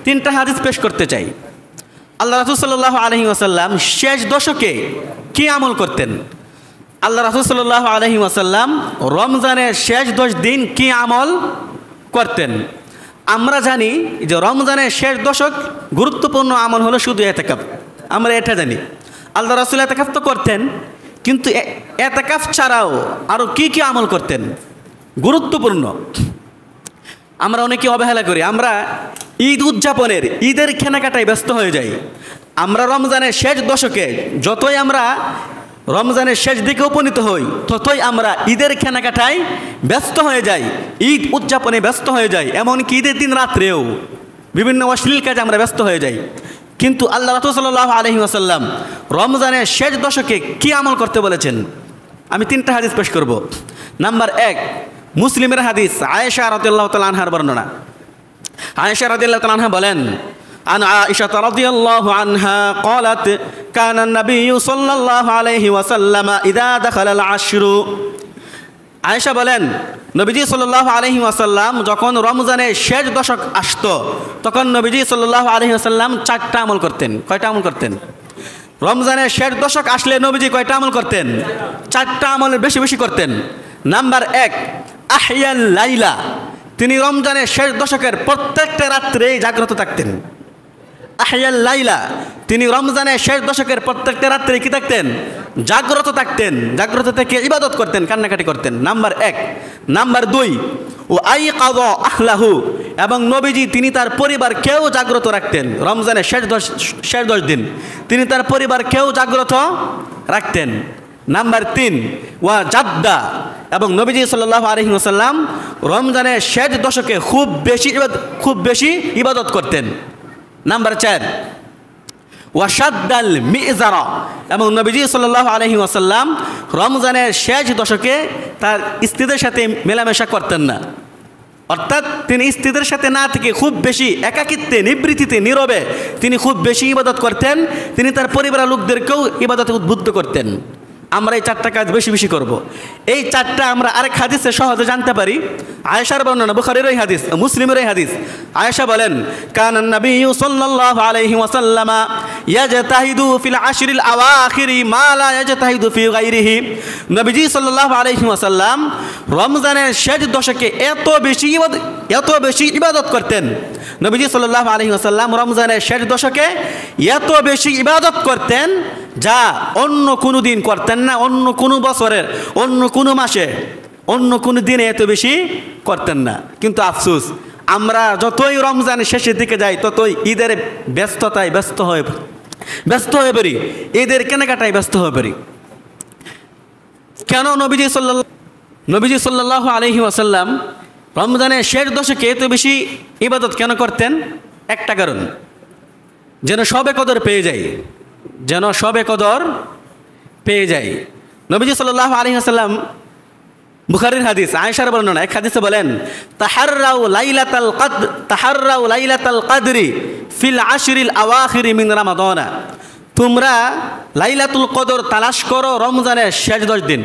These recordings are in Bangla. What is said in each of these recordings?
তিনটা হাদিস পেশ করতে চাই। আল্লাহ রাসূল সাল্লাল্লাহু আলাইহি ওয়াসাল্লাম শেষ দশকে কি আমল করতেন? আল্লাহ রাসূল সাল্লাল্লাহু আলাইহি ওয়াসাল্লাম রমজানের শেষ 10 দিন কি আমল করতেন? আমরা জানি যে রমজানের শেষ দশক গুরুত্বপূর্ণ আমল হলো শুধু এতেকাফ। আমরা এটা জানি। আল্লাহ রাসূল এতেকাফ তো করতেন, কিন্তু এতেকাফ ছাড়াও আরও কি কি আমল করতেন গুরুত্বপূর্ণ। আমরা অনেকে অবহেলা করি। আমরা ঈদ উদযাপনের, ঈদের কেনাকাটায় ব্যস্ত হয়ে যাই। আমরা রমজানের শেষ দশকে যতই আমরা রমজানের শেষ দিকে উপনীত হই, ততই আমরা ঈদের কেনাকাটায় ব্যস্ত হয়ে যাই, ঈদ উদযাপনে ব্যস্ত হয়ে যাই। এমনকি ঈদের দিন রাত্রেও বিভিন্ন অশ্লীল কাজে আমরা ব্যস্ত হয়ে যাই। কিন্তু আল্লাহ রাসূল সাল্লাল্লাহু আলাইহি ওয়াসাল্লাম রমজানের শেষ দশকে কি আমল করতে বলেছেন? আমি তিনটা হাদিস পেশ করব। নাম্বার 1, মুসলিমের হাদিস, আয়েশা রাদিয়াল্লাহু তাআলা আনহার বর্ণনা। আয়েশা রাদিয়াল্লাহু তাআলা আনহা বলেন, عن عائشة رضي الله عنها قالت كان النبي صلى الله عليه وسلم إذا دخل العشر। আয়েশা বলেন, নবীজি সাল্লাল্লাহু আলাইহি ওয়াসাল্লাম যখন রমজানের শেষ দশক আসতো, তখন নবীজি সাল্লাল্লাহু আলাইহি ওয়াসাল্লাম 4টা আমল করতেন। কয়টা আমল করতেন? রমজানের শেষ দশক আসলে নবীজি কয়টা আমল করতেন? 4টা আমল বেশি বেশি করতেন। নাম্বার 1, আহিয়াল লাইলা। তিনি রমজানের শেষ দশকের প্রত্যেকটা রাত্রে জাগ্রত থাকতেন। আহিয়াল লাইলা, তিনি রমজানের শেষ দশকের প্রত্যেকটা রাত্রে কি থাকতেন? জাগ্রত থাকতেন। জাগ্রত থেকে ইবাদত করতেন, কান্নাকাটি করতেন। নাম্বার 1। নাম্বার 2, ও আইকাযা আহলাহু, এবং নবীজি তিনি তার পরিবারকেও জাগ্রত রাখতেন। রমজানের শেষ 10 দিন তিনি তার পরিবারকেও জাগ্রত রাখতেন। নাম্বার 3, ওয়া জাদ্দা, এবং নবীজি সাল্লাল্লাহু আলাইহি ওয়াসাল্লাম রমজানের শেষ দশকে খুব বেশি ইবাদত করতেন। নাম্বার 4, ওয়াশাদ্দাল মিজারা, এবং নবীজি সাল্লাল্লাহু আলাইহি ওয়াসাল্লাম রমজানের শেষ দশকে তার স্ত্রীদের সাথে মেলামেশা করতেন না। অর্থাৎ তিনি স্ত্রীদের সাথে না থেকে খুব বেশি একাকিত্বে, নিবৃত্তিতে, নীরবে তিনি খুব বেশি ইবাদত করতেন। তিনি তার পরিবারের লোকদেরকেও ইবাদতে উদ্বুদ্ধ করতেন। আমরা এই 4টা কাজ বেশি বেশি করব। এই 4টা আমরা আরেক হাদিসে সহজে জানতে পারি। আয়েশার বর্ণনা, বুখারীর এই হাদিস, মুসলিমের এই হাদিস। আয়েশা বলেন, কানান নবিয়্যু সাল্লাল্লাহু আলাইহি ওয়াসাল্লাম ইয়াজতাহিদু ফিল আশরিল আওয়াখিরি মা লা ইয়াজতাহিদু ফি গায়রিহি। নবীজি সাল্লাল্লাহু আলাইহি ওয়াসাল্লাম রমজানের শেষ দশকে এত বেশি ইবাদত করতেন। নবীজি সাল্লাল্লাহু আলাইহি ওয়াসাল্লাম রমজানের শেষ দশকে এত বেশি ইবাদত করতেন যা অন্য কোনো দিন করতেন না, অন্য কোনো বছরের, অন্য কোনো মাসে, অন্য কোনো দিনে এত বেশি করতেন না। কিন্তু আফসোস, আমরা যতই রমজানের শেষের দিকে যাই, ততই ঈদের ব্যস্ততায় ব্যস্ত হয়ে পড়ি, ঈদের কেনাকাটায় ব্যস্ত হয়ে পড়ি। কেন নবীজি সাল্লাল্লাহু আলাইহি ওয়াসাল্লাম রমজানের শেষ দশকে এত বেশি ইবাদত কেন করতেন? একটা কারণ, যেন সবে কদর পেয়ে যায়। নবীজি সাল্লাল্লাহু আলাইহি ওয়াসাল্লাম, বুখারীর হাদিস, আয়েশার বর্ণনা, এক হাদিসে বলেন, তাহাররাউ লাইলাতাল কদরি ফিল আশরিল আওয়াখিরি মিন রমাদানা। তোমরা লাইলাতুল কদর তালাশ করো রমজানের শেষ 10 দিন।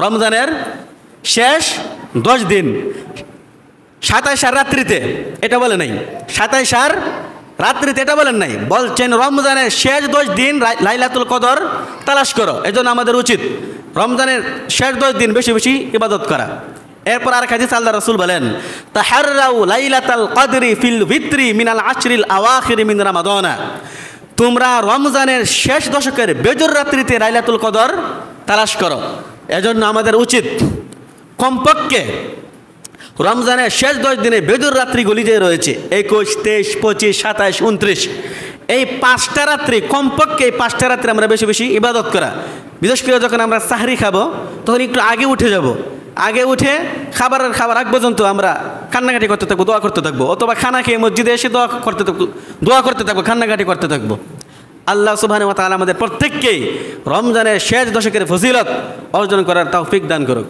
রমজানের শেষ 10 দিন, 27 রাত্রিতে, এটা বলে নাই। 27 রাত্রিতে এটা বলেন নাই, বলছেন রমজানের শেষ 10 দিন লাইলাতুল কদর তালাশ করো। এজন্য আমাদের উচিত রমজানের শেষ 10 দিন বেশি বেশি ইবাদত করা। এরপর আর হাদিস আল্লাহ রাসূল বলেন, তাহাররাউ লাইলাতাল কদরি ফিল ভিত্রি মিনাল আশরিল আওয়াখিরি মিন রমাদানা। তোমরা রমজানের শেষ দশকের বেজর রাত্রিতে লাইলাতুল কদর তালাশ করো। এজন্য আমাদের উচিত কমপক্ষে রমজানের শেষ 10 দিনে বেজর রাত্রিগুলি যে রয়েছে 21, 23, 25, 27, 29, এই 5টা রাত্রি, কমপক্ষে এই 5টা রাত্রি আমরা বেশি বেশি ইবাদত করা। বিশেষ করে যখন আমরা সাহরি খাবো, তখন একটু আগে উঠে যাব। আগে উঠে খাবার আগ পর্যন্ত আমরা কান্নাকাটি করতে থাকবো, দোয়া করতে থাকবো, অথবা খানা খেয়ে মসজিদে এসে দোয়া করতে থাকবো, কান্নাকাটি করতে থাকবো। আল্লাহ সুবহানাহু ওয়া তাআলা আমাদের প্রত্যেককেই রমজানের শেষ দশকের ফজিলত অর্জন করার তৌফিক দান করুক।